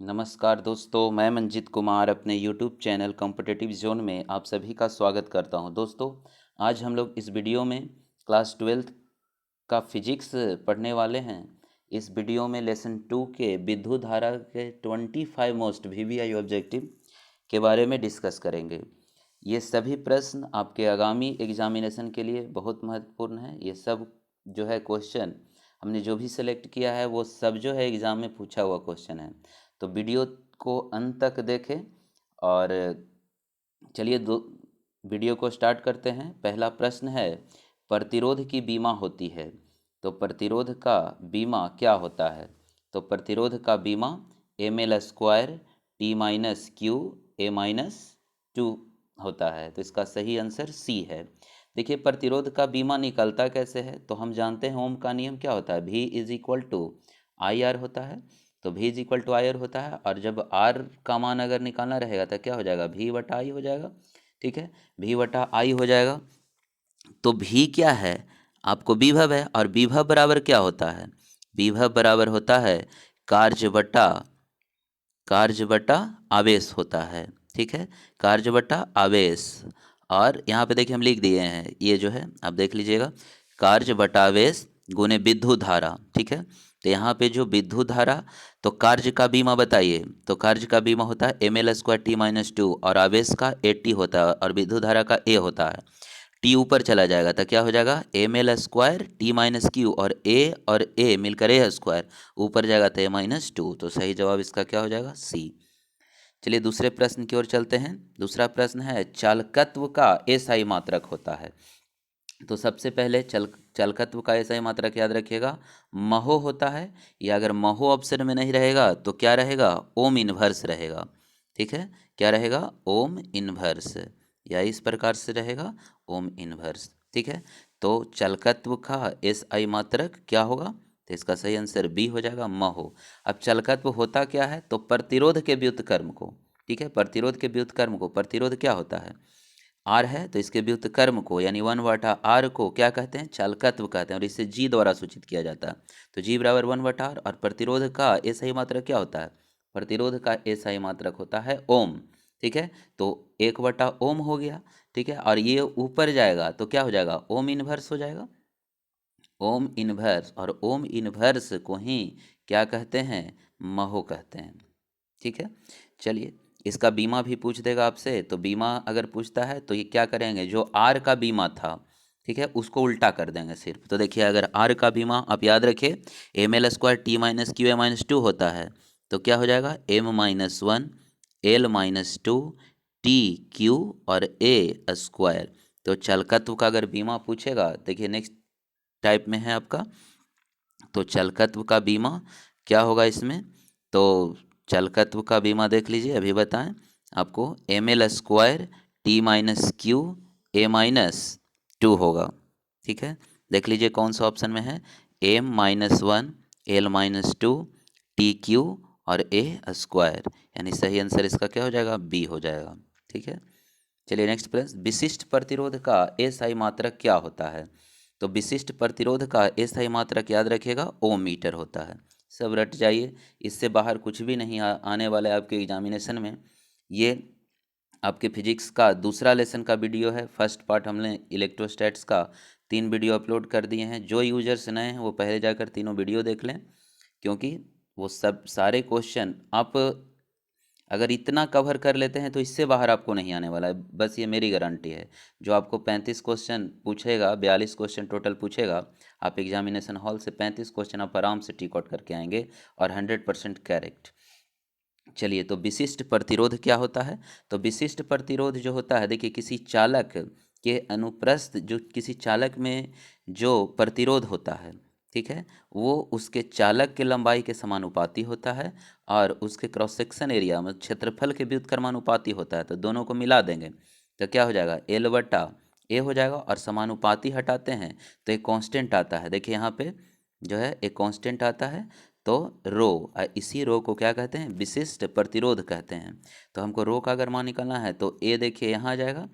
नमस्कार दोस्तों, मैं मंजित कुमार अपने YouTube चैनल कॉम्पिटिटिव जोन में आप सभी का स्वागत करता हूं। दोस्तों, आज हम लोग इस वीडियो में क्लास 12th का फिजिक्स पढ़ने वाले हैं। इस वीडियो में लेसन 2 के विद्युत धारा के 25 मोस्ट VVI ऑब्जेक्टिव के बारे में डिस्कस करेंगे। ये सभी प्रश्न आपके आगामी एग्जामिनेशन के लिए बहुत महत्वपूर्ण है। ये सब जो है क्वेश्चन हमने जो भी सिलेक्ट किया है वो सब जो है एग्ज़ाम में पूछा हुआ क्वेश्चन है। तो वीडियो को अंत तक देखें और चलिए वीडियो को स्टार्ट करते हैं। पहला प्रश्न है, प्रतिरोध की बीमा होती है तो प्रतिरोध का बीमा क्या होता है? तो प्रतिरोध का बीमा ml² T-Q A-2 होता है। तो इसका सही आंसर सी है। देखिए, प्रतिरोध का बीमा निकलता कैसे है? तो हम जानते हैं ओम का नियम क्या होता है, V=IR होता है। तो V=IR होता है और जब R का मान अगर निकालना रहेगा तो क्या हो जाएगा, V/I हो जाएगा। ठीक है, V/I हो जाएगा। तो V क्या है? आपको विभव है, और विभव बराबर क्या होता है? विभव बराबर होता है कार्य बटा आवेश होता है। ठीक है, कार्य बटा आवेश। और यहाँ पे देखिए हम लिख दिए हैं, ये जो है आप देख लीजिएगा, कार्य बटा आवेश गुने विद्युत धारा। ठीक है, तो यहाँ पे जो विद्युत धारा, तो कार्य का बीमा बताइए। तो कार्य का बीमा होता है ml² T-2 और आवेश का AT होता है और विद्युत धारा का A होता है। T ऊपर चला जाएगा तो क्या हो जाएगा, ml² T-Q और A मिलकर A² ऊपर जाएगा तो A-2। तो सही जवाब इसका क्या हो जाएगा, C। चलिए दूसरे प्रश्न की ओर चलते हैं। दूसरा प्रश्न है, चालकत्व का SI मात्रक होता है। तो सबसे पहले चालकत्व का SI मात्रक याद रखिएगा, महो होता है, या अगर महो ऑप्शन में नहीं रहेगा तो क्या रहेगा, ओम इनवर्स रहेगा। ठीक है, क्या रहेगा, ओम इनवर्स, या इस प्रकार से रहेगा, ओम इनवर्स। ठीक है, तो चालकत्व का SI मात्रक क्या होगा? तो इसका सही आंसर बी हो जाएगा, महो। अब चालकत्व होता क्या है? तो प्रतिरोध के व्युत्क्रम को, ठीक है, प्रतिरोध के व्युत्क्रम को, प्रतिरोध क्या होता है, आर है, तो इसके व्युत्क्रम को यानी 1/r को क्या कहते हैं, चालकत्व कहते हैं, और इसे जी द्वारा सूचित किया जाता है। तो जी बराबर 1/r। और प्रतिरोध का SI मात्रक क्या होता है? प्रतिरोध का SI मात्रक होता है ओम। ठीक है, तो 1/ओम हो गया। ठीक है, और ये ऊपर जाएगा तो क्या हो जाएगा, ओम इनवर्स हो जाएगा, ओम इनवर्स। और ओम इनवर्स को ही क्या कहते हैं, महो कहते हैं। ठीक है, चलिए इसका बीमा भी पूछ देगा आपसे। तो बीमा अगर पूछता है तो ये क्या करेंगे, जो आर का बीमा था, ठीक है, उसको उल्टा कर देंगे सिर्फ। तो देखिए, अगर आर का बीमा आप याद रखिए ml² T-Q A-2 होता है, तो क्या हो जाएगा, M-1 L-2 T-Q और A²। तो चालकत्व का अगर बीमा पूछेगा, देखिए नेक्स्ट टाइप में है आपका, तो चालकत्व का बीमा क्या होगा इसमें? तो चालकत्व का बीमा देख लीजिए, अभी बताएं आपको, ml² T-Q A-2 होगा। ठीक है, देख लीजिए कौन सा ऑप्शन में है, M-1 L-2 TQ और A², यानी सही आंसर इसका क्या हो जाएगा, बी हो जाएगा। ठीक है, चलिए नेक्स्ट प्रश्न, विशिष्ट प्रतिरोध का SI मात्रक क्या होता है? तो विशिष्ट प्रतिरोध का SI मात्रक याद रखिएगा, ओम मीटर होता है। सब रट जाइए, इससे बाहर कुछ भी नहीं आने वाला है आपके एग्जामिनेशन में। ये आपके फिजिक्स का दूसरा लेसन का वीडियो है। फर्स्ट पार्ट हमने इलेक्ट्रोस्टैट्स का 3 वीडियो अपलोड कर दिए हैं। जो यूजर्स नए हैं वो पहले जाकर तीनों वीडियो देख लें, क्योंकि वो सब सारे क्वेश्चन आप अगर इतना कवर कर लेते हैं तो इससे बाहर आपको नहीं आने वाला है, बस ये मेरी गारंटी है। जो आपको 35 क्वेश्चन पूछेगा, 42 क्वेश्चन टोटल पूछेगा, आप एग्जामिनेशन हॉल से 35 क्वेश्चन आप आराम से टिक आउट करके आएंगे और 100% करेक्ट। चलिए, तो विशिष्ट प्रतिरोध क्या होता है? तो विशिष्ट प्रतिरोध जो होता है, देखिए किसी चालक के अनुप्रस्थ, जो किसी चालक में जो प्रतिरोध होता है, ठीक है, वो उसके चालक के लंबाई के समानुपाती होता है, और उसके क्रॉस सेक्शन एरिया में क्षेत्रफल के व्युत्क्रमानुपाती होता है। तो दोनों को मिला देंगे तो क्या हो जाएगा, L/A हो जाएगा। और समानुपाती हटाते हैं तो एक कांस्टेंट आता है, देखिए यहाँ पे जो है एक कांस्टेंट आता है, तो रो, इसी रो को क्या कहते हैं, विशिष्ट प्रतिरोध कहते हैं। तो हमको रो का अगर मान निकालना है तो ए देखिए यहाँ आ जाएगा,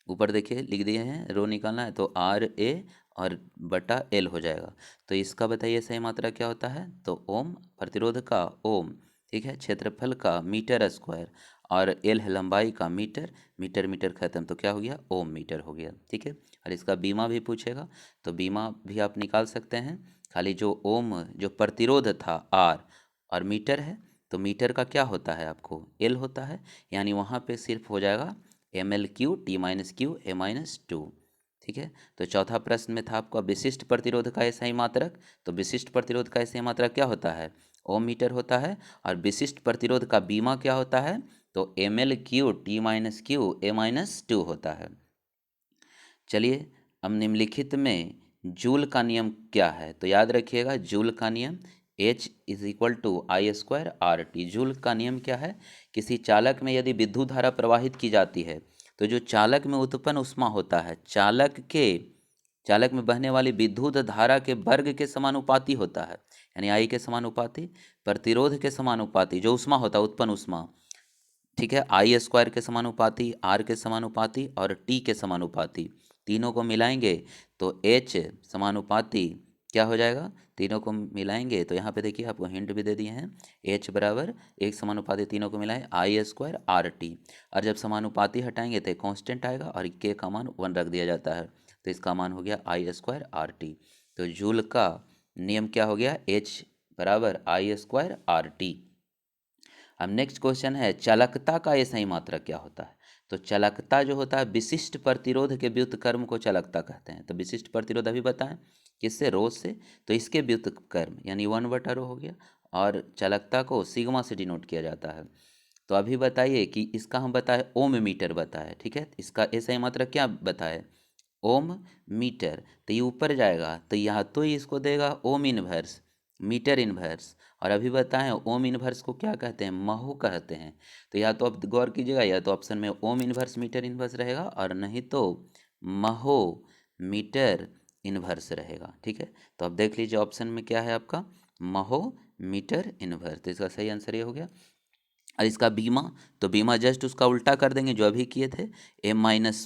ऊपर देखिए लिख दिए हैं, रो निकालना है तो RA और बटा L हो जाएगा। तो इसका बताइए सही मात्रा क्या होता है? तो ओम, प्रतिरोध का ओम। ठीक है, क्षेत्रफल का मीटर स्क्वायर और एल है लंबाई का मीटर, मीटर मीटर खत्म तो क्या हो गया, ओम मीटर हो गया। ठीक है, और इसका बीमा भी पूछेगा तो बीमा भी आप निकाल सकते हैं। खाली जो ओम जो प्रतिरोध था आर और मीटर है, तो मीटर का क्या होता है आपको एल होता है, यानी वहाँ पे सिर्फ हो जाएगा M L Q T minus Q A minus two. ठीक है, तो चौथा प्रश्न में था आपका विशिष्ट प्रतिरोध का ऐसा ही मात्रक, तो विशिष्ट प्रतिरोध का ऐसा ही मात्रक क्या होता है, ओम मीटर होता है। और विशिष्ट प्रतिरोध का बीमा क्या होता है, तो M L Q T minus Q A minus two होता है। चलिए, अब निम्नलिखित में जूल का नियम क्या है, तो याद रखिएगा जूल का नियम H is equal to I square R T. Joule का नियम क्या है, किसी चालक में यदि विद्युत धारा प्रवाहित की जाती है तो जो चालक में उत्पन्न ऊष्मा होता है चालक में बहने वाली विद्युत धारा के वर्ग के समानुपाती होता है, यानी आई के समानुपाती, प्रतिरोध के समानुपाती जो ऊष्मा होता है उत्पन्न ऊष्मा, ठीक है, आई स्क्वायर के समानुपाती, आर के समानुपाती और टी के समानुपाती, तीनों को मिलाएंगे तो एच समानुपाती क्या हो जाएगा, तीनों को मिलाएंगे तो यहाँ पे देखिए आपको हिंट भी दे दिए हैं, एच बराबर एक समानुपाती तीनों को मिलाएं आई स्क्वायर आर टी, और जब समानुपाती हटाएंगे तो कांस्टेंट आएगा और के का मान 1 रख दिया जाता है, तो इसका मान हो गया आई स्क्वायर आर टी। तो जूल का नियम क्या हो गया, एच बराबर आई स्क्वायर आर टी। अब नेक्स्ट क्वेश्चन है चालकता का ये सही मात्रक क्या होता है, तो चालकता जो होता है विशिष्ट प्रतिरोध के व्युत्क्रम को चालकता कहते हैं। तो विशिष्ट प्रतिरोध अभी बताएं किससे, रो से, तो इसके व्युत्क्रम यानी 1/रो हो गया, और चालकता को सिग्मा से डिनोट किया जाता है। तो अभी बताइए कि इसका हम बताए ओम मीटर बताए, ठीक है, इसका ये सही मात्रक क्या बताए, ओम मीटर, तो ये ऊपर जाएगा तो यहाँ तो ही इसको देगा ओम इनवर्स मीटर इनवर्स, और अभी बताएं ओम इनवर्स को क्या कहते हैं, महो कहते हैं। तो या तो आप गौर कीजिएगा, या तो ऑप्शन में ओम इनवर्स मीटर इनवर्स रहेगा और नहीं तो महो मीटर इनवर्स रहेगा। ठीक है, तो अब देख लीजिए ऑप्शन में क्या है आपका, महो मीटर इनवर्स, तो इसका सही आंसर ये हो गया। और इसका बीमा, तो बीमा जस्ट उसका उल्टा कर देंगे जो अभी किए थे, A minus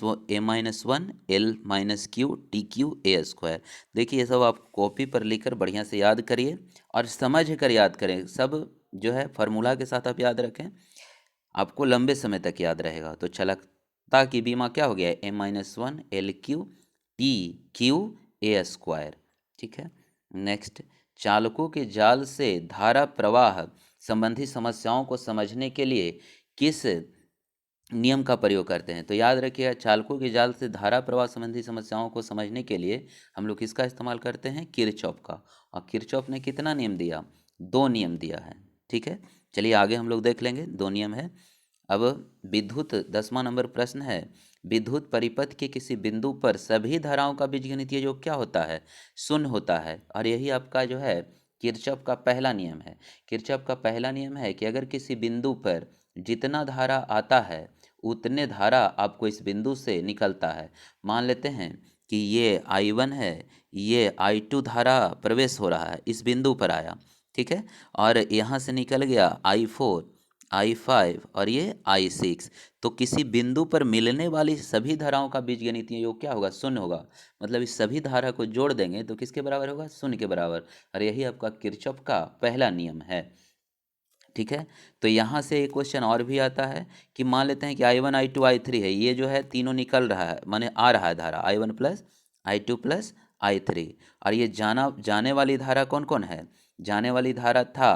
one L minus Q T Q A square. देखिए ये सब आप कॉपी पर लिखकर बढ़िया से याद करिए और समझ कर याद करें, सब जो है फार्मूला के साथ आप याद रखें, आपको लंबे समय तक याद रहेगा। तो चालकता की बीमा क्या हो गया, A one L Q T Q A square. ठीक है, नेक्स्ट, चालकों के जाल से धारा प्रवाह संबंधी समस्याओं को समझने के लिए किस नियम का प्रयोग करते हैं, तो याद रखिएगा चालकों के जाल से धारा प्रवाह संबंधी समस्याओं को समझने के लिए हम लोग किसका इस्तेमाल करते हैं, किरचॉफ का। और किरचॉफ ने कितना नियम दिया, 2 नियम दिया है। ठीक है, चलिए आगे हम लोग देख लेंगे, 2 नियम है। अब विद्युत 10वां नंबर प्रश्न है, विद्युत परिपथ के किसी बिंदु पर सभी धाराओं का बीजगणितीय योग क्या होता है, शून्य होता है। और यही आपका जो है किरचॉफ का पहला नियम है। किरचॉफ का पहला नियम है कि अगर किसी बिंदु पर जितना धारा आता है उतने धारा आपको इस बिंदु से निकलता है। मान लेते हैं कि ये I1 है, ये I2 धारा प्रवेश हो रहा है, इस बिंदु पर आया, ठीक है, और यहाँ से निकल गया I4 I5 और ये I6, तो किसी बिंदु पर मिलने वाली सभी धाराओं का बीजगणितीय योग क्या होगा, शून्य होगा। मतलब इस सभी धारा को जोड़ देंगे तो किसके बराबर होगा, शून्य के बराबर। और यही आपका किरचॉफ का पहला नियम है। ठीक है, तो यहाँ से एक क्वेश्चन और भी आता है कि मान लेते हैं कि I1 I2 I3 है, ये जो है तीनों निकल रहा है, माने आ रहा है धारा I1 plus I2 plus I3, और ये जाने वाली धारा कौन कौन है, जाने वाली धारा था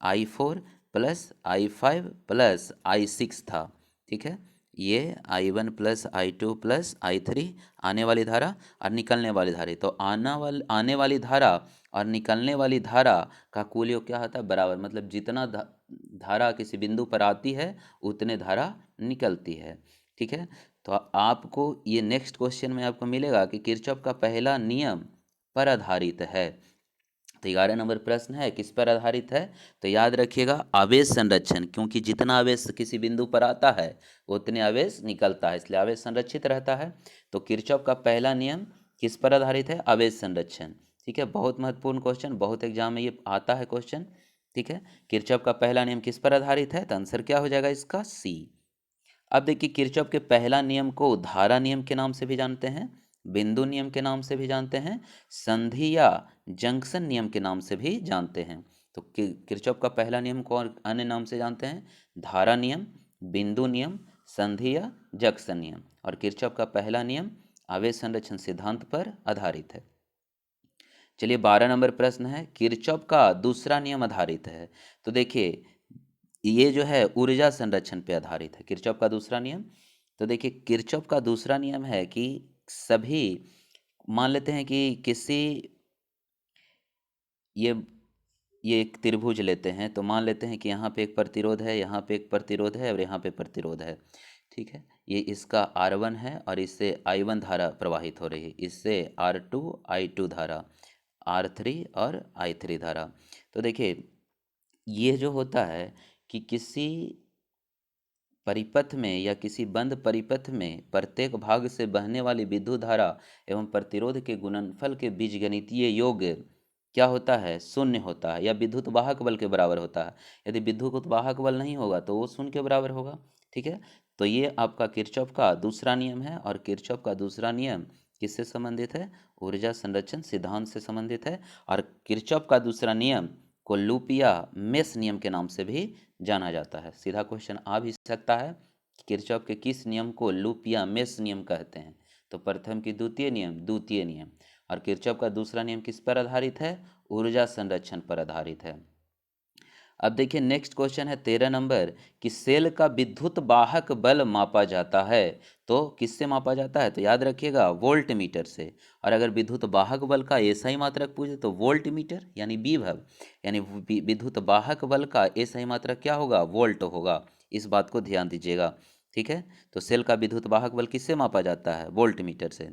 I4 plus I5 plus I6 था। ठीक है, ये I1 plus I2 plus I3 आने वाली धारा और निकलने वाली धारा, तो आने वाली धारा और निकलने वाली धारा का कुल योग क्या होता है, बराबर, मतलब जितना धारा किसी बिंदु पर आती है उतने धारा निकलती है। ठीक है, तो आपको ये नेक्स्ट क्वेश्चन में आपको मिलेगा कि किरचॉफ का पहला नियम पर आधारित है। तो 11 नंबर प्रश्न है किस पर आधारित है, तो याद रखिएगा आवेश संरक्षण, क्योंकि जितना आवेश किसी बिंदु पर आता है उतने आवेश निकलता है, इसलिए आवेश संरक्षित रहता है। तो किरचॉफ का पहला नियम किस पर आधारित है, आवेश संरक्षण। ठीक है, बहुत महत्वपूर्ण क्वेश्चन, बहुत एग्जाम में ये आता है क्वेश्चन। ठीक है, किरचॉफ का पहला नियम किस पर आधारित है, तो आंसर क्या हो जाएगा इसका, सी। अब देखिए किरचॉफ के पहला नियम को धारा नियम के नाम से भी जानते हैं, बिंदु नियम के नाम से भी जानते हैं, संधि या जंक्शन नियम के नाम से भी जानते हैं। तो किरचॉफ का पहला नियम को और अन्य नाम से जानते हैं, धारा नियम, बिंदु नियम, संधि या जंक्शन नियम। और किरचॉफ का पहला नियम आवेश संरक्षण सिद्धांत पर आधारित है। चलिए 12 नंबर प्रश्न है, किरचॉफ का दूसरा नियम आधारित है। तो देखिए ये जो है ऊर्जा संरक्षण पे आधारित है, किरचॉफ का दूसरा नियम। तो देखिए किरचॉफ का दूसरा नियम है कि सभी, मान लेते हैं कि किसी, ये ये एक त्रिभुज लेते हैं, तो मान लेते हैं कि यहाँ पे एक प्रतिरोध है, यहाँ पे एक प्रतिरोध है और यहाँ पे प्रतिरोध है, ठीक है। ये इसका R1 है और इससे I1 धारा प्रवाहित हो रही है, इससे R2 I2 धारा, R3 और I3 धारा। तो देखिए ये जो होता है कि किसी परिपथ में या किसी बंद परिपथ में प्रत्येक भाग से बहने वाली विद्युत धारा एवं प्रतिरोध के गुणनफल के बीजगणितीय योग क्या होता है, शून्य होता है या विद्युत वाहक बल के बराबर होता है। यदि विद्युत वाहक बल नहीं होगा तो वो शून्य के बराबर होगा, ठीक है। तो ये आपका किरचॉफ का दूसरा नियम है और किरचॉफ का दूसरा नियम किससे संबंधित है, ऊर्जा संरक्षण सिद्धांत से संबंधित है। और किरचॉफ का दूसरा नियम को लूप या मेश नियम के नाम से भी जाना जाता है। सीधा क्वेश्चन आ भी सकता है कि किरचॉफ के किस नियम को लूप या मेश नियम कहते हैं। तो प्रथम की द्वितीय नियम, द्वितीय नियम। और किरचॉफ का दूसरा नियम किस पर आधारित है, ऊर्जा संरक्षण पर आधारित है। अब देखिए नेक्स्ट क्वेश्चन है 13 नंबर कि सेल का विद्युत वाहक बल मापा जाता है। तो किससे मापा जाता है, तो याद रखिएगा वोल्ट मीटर से। और अगर विद्युत वाहक बल का एसआई मात्रक पूछे तो वोल्ट मीटर यानी विभव, यानी विद्युत वाहक बल का एसआई मात्रक क्या होगा, वोल्ट होगा। इस बात को ध्यान दीजिएगा, ठीक है। तो सेल का विद्युत वाहक बल किससे मापा जाता है, वोल्ट मीटर से।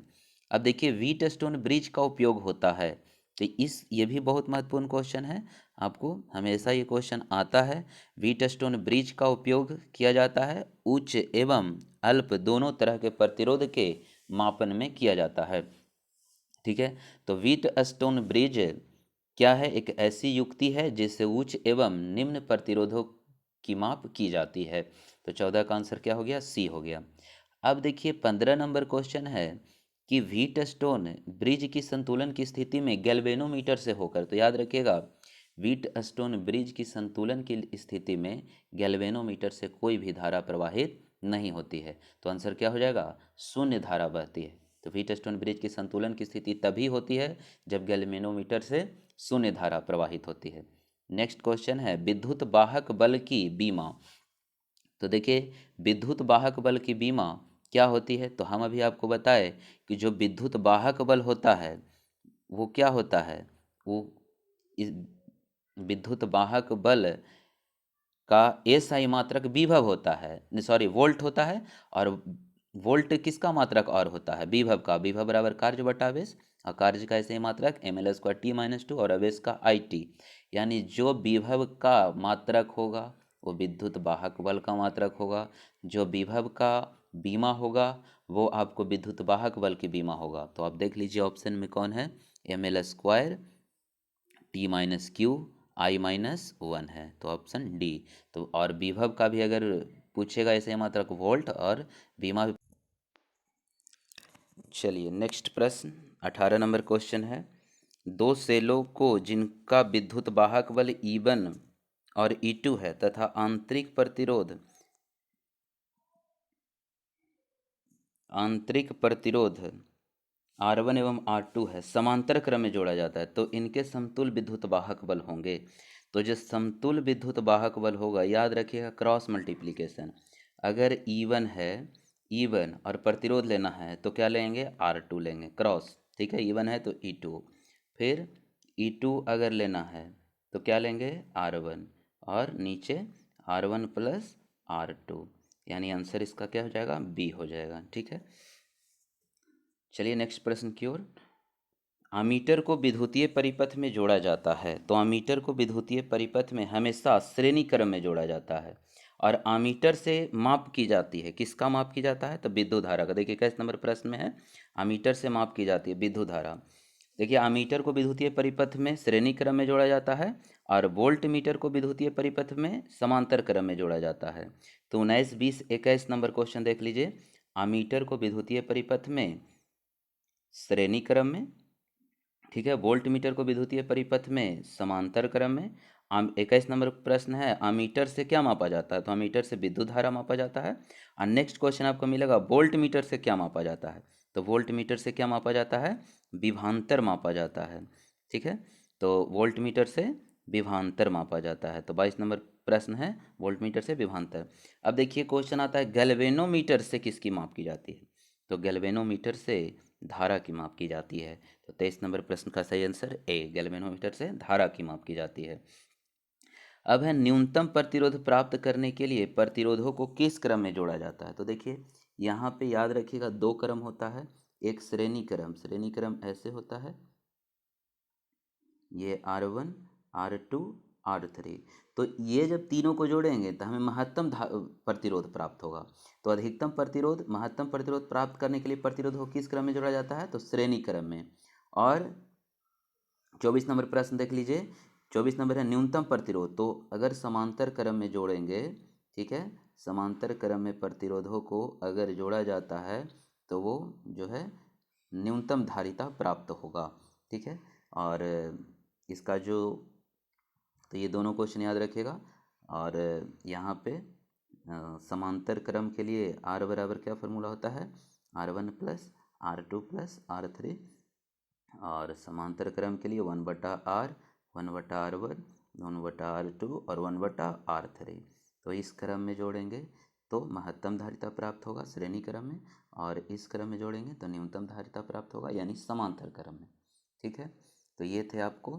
अब देखिए व्हीट स्टोन ब्रिज का उपयोग होता है। तो ये भी बहुत महत्वपूर्ण क्वेश्चन है, आपको हमेशा ये क्वेश्चन आता है। व्हीट स्टोन ब्रिज का उपयोग किया जाता है उच्च एवं अल्प दोनों तरह के प्रतिरोध के मापन में किया जाता है, ठीक है। तो व्हीट स्टोन ब्रिज क्या है, एक ऐसी युक्ति है जिससे उच्च एवं निम्न प्रतिरोधों की माप की जाती है। तो 14 का आंसर क्या हो गया, सी हो गया। अब देखिए 15 नंबर क्वेश्चन है कि व्हीट स्टोन ब्रिज की संतुलन की स्थिति में गैल्वेनोमीटर से होकर, तो याद रखिएगा व्हीट स्टोन ब्रिज की संतुलन की स्थिति में गैल्वेनोमीटर से कोई भी धारा प्रवाहित नहीं होती है। तो आंसर क्या हो जाएगा, शून्य धारा बहती है। तो व्हीट स्टोन ब्रिज की संतुलन की स्थिति तभी होती है जब गैल्वेनोमीटर से शून्य धारा प्रवाहित होती है। नेक्स्ट क्वेश्चन है विद्युत वाहक बल की बीमा। तो देखिए विद्युत वाहक बल की बीमा क्या होती है, तो हम अभी आपको बताए कि जो विद्युत वाहक बल होता है वो क्या होता है, वो इस विद्युत वाहक बल का एसआई मात्रक विभव होता है, सॉरी वोल्ट होता है। और वोल्ट किसका मात्रक और होता है, विभव का। विभव बराबर कार्य बटा आवेश, और कार्य का एसआई मात्रक ml² t-2 और आवेश का IT। यानी जो विभव का मात्रक होगा वो विद्युत वाहक बल का मात्रक होगा, जो विभव का बीमा होगा वो आपको विद्युत वाहक बल की बीमा होगा। तो आप देख लीजिए ऑप्शन में कौन है, ml² t-q I-1 है, तो ऑप्शन डी। तो और विभव का भी अगर पूछेगा ऐसे मात्रक वोल्ट और बीमा भी। चलिए नेक्स्ट प्रश्न 18 नंबर क्वेश्चन है, दो सेलों को जिनका विद्युत वाहक बल E1 और E2 है तथा आंतरिक प्रतिरोध R1 एवं R2 है, समांतर क्रम में जोड़ा जाता है, तो इनके समतुल्य विद्युत वाहक बल होंगे। तो जो समतुल्य विद्युत वाहक बल होगा, याद रखिएगा क्रॉस मल्टीप्लिकेशन। अगर E1 है, E1 और प्रतिरोध लेना है तो क्या लेंगे, R2 लेंगे क्रॉस, ठीक है। E1 है तो E2, फिर E2 अगर लेना है तो क्या लेंगे, R1, और नीचे R1 प्लस R2, यानी आंसर इसका क्या हो जाएगा, बी हो जाएगा, ठीक है। चलिए नेक्स्ट प्रश्न की ओर। अमीटर को विद्युतीय परिपथ में जोड़ा जाता है। तो अमीटर को विद्युतीय परिपथ में हमेशा श्रेणी क्रम में जोड़ा जाता है और अमीटर से माप की जाती है, किसका माप की जाता है, तो विद्युत धारा का। देखिए किस नंबर प्रश्न में है, अमीटर से माप की जाती है विद्युत धारा। देखिए अमीटर को विद्युतीय परिपथ में श्रेणी क्रम में जोड़ा जाता है और वोल्ट मीटर को विद्युतीय परिपथ में समांतर क्रम में जोड़ा जाता है। तो 19, 20, 21 नंबर क्वेश्चन देख लीजिए। अमीटर को विद्युतीय परिपथ में श्रेणी क्रम में, ठीक है। वोल्ट मीटर को विद्युतीय परिपथ में समांतर क्रम में। 21 नंबर प्रश्न है, अमीटर से क्या मापा जाता है? तो अमीटर से विद्युत धारा मापा जाता है। और नेक्स्ट क्वेश्चन आपको मिलेगा, वोल्ट मीटर से क्या मापा जाता है? तो वोल्ट मीटर से क्या मापा जाता है? विभवांतर मापा जाता है, ठीक है। तो वोल्ट मीटर से विभवांतर मापा जाता है। तो 22 नंबर प्रश्न है, वोल्ट मीटर से विभवांतर। अब देखिए क्वेश्चन आता है, गैल्वेनोमीटर से किसकी माप की जाती है? तो गैल्वेनोमीटर से धारा की माप की जाती है। तो 23 नंबर प्रश्न का सही आंसर ए, गैल्वेनोमीटर से धारा की माप की जाती है। अब है, न्यूनतम प्रतिरोध प्राप्त करने के लिए प्रतिरोधों को किस क्रम में जोड़ा जाता है? तो देखिए यहाँ पे याद रखिएगा, दो क्रम होता है। एक श्रेणी क्रम, श्रेणी क्रम ऐसे होता है, ये R1 R2 R3। तो ये जब तीनों को जोड़ेंगे तो हमें महत्तम प्रतिरोध प्राप्त होगा। तो अधिकतम प्रतिरोध, महत्तम प्रतिरोध प्राप्त करने के लिए प्रतिरोध को किस क्रम में जोड़ा जाता है? तो श्रेणी क्रम में। और 24 नंबर प्रश्न देख लीजिए, 24 नंबर है न्यूनतम प्रतिरोध। तो अगर समांतर क्रम में जोड़ेंगे, ठीक है, समांतर क्रम में प्रतिरोधों को अगर जोड़ा जाता है तो वो जो है न्यूनतम धारिता प्राप्त होगा, ठीक है। और इसका जो, तो ये दोनों क्वेश्चन याद रखिएगा। और यहाँ पे समांतर क्रम के लिए R बराबर क्या फार्मूला होता है? R1 plus R2 plus R3। और समांतर क्रम के लिए 1/R, 1/R1, 1/R2 और 1/R3। तो इस क्रम में जोड़ेंगे तो महत्तम धारिता प्राप्त होगा श्रेणी क्रम में, और इस क्रम में जोड़ेंगे तो न्यूनतम धारिता प्राप्त होगा, यानी समांतर क्रम में, ठीक है। तो ये थे आपको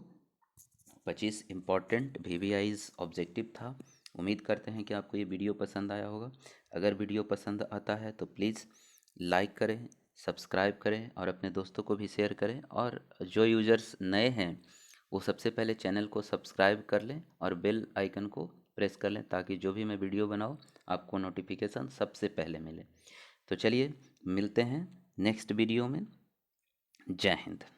25 इम्पॉर्टेंट VVI's ऑब्जेक्टिव था। उम्मीद करते हैं कि आपको ये वीडियो पसंद आया होगा। अगर वीडियो पसंद आता है तो प्लीज़ लाइक करें, सब्सक्राइब करें और अपने दोस्तों को भी शेयर करें। और जो यूज़र्स नए हैं वो सबसे पहले चैनल को सब्सक्राइब कर लें और बेल आइकन को प्रेस कर लें, ताकि जो भी मैं वीडियो बनाऊँ आपको नोटिफिकेशन सबसे पहले मिले। तो चलिए मिलते हैं नेक्स्ट वीडियो में। जय हिंद।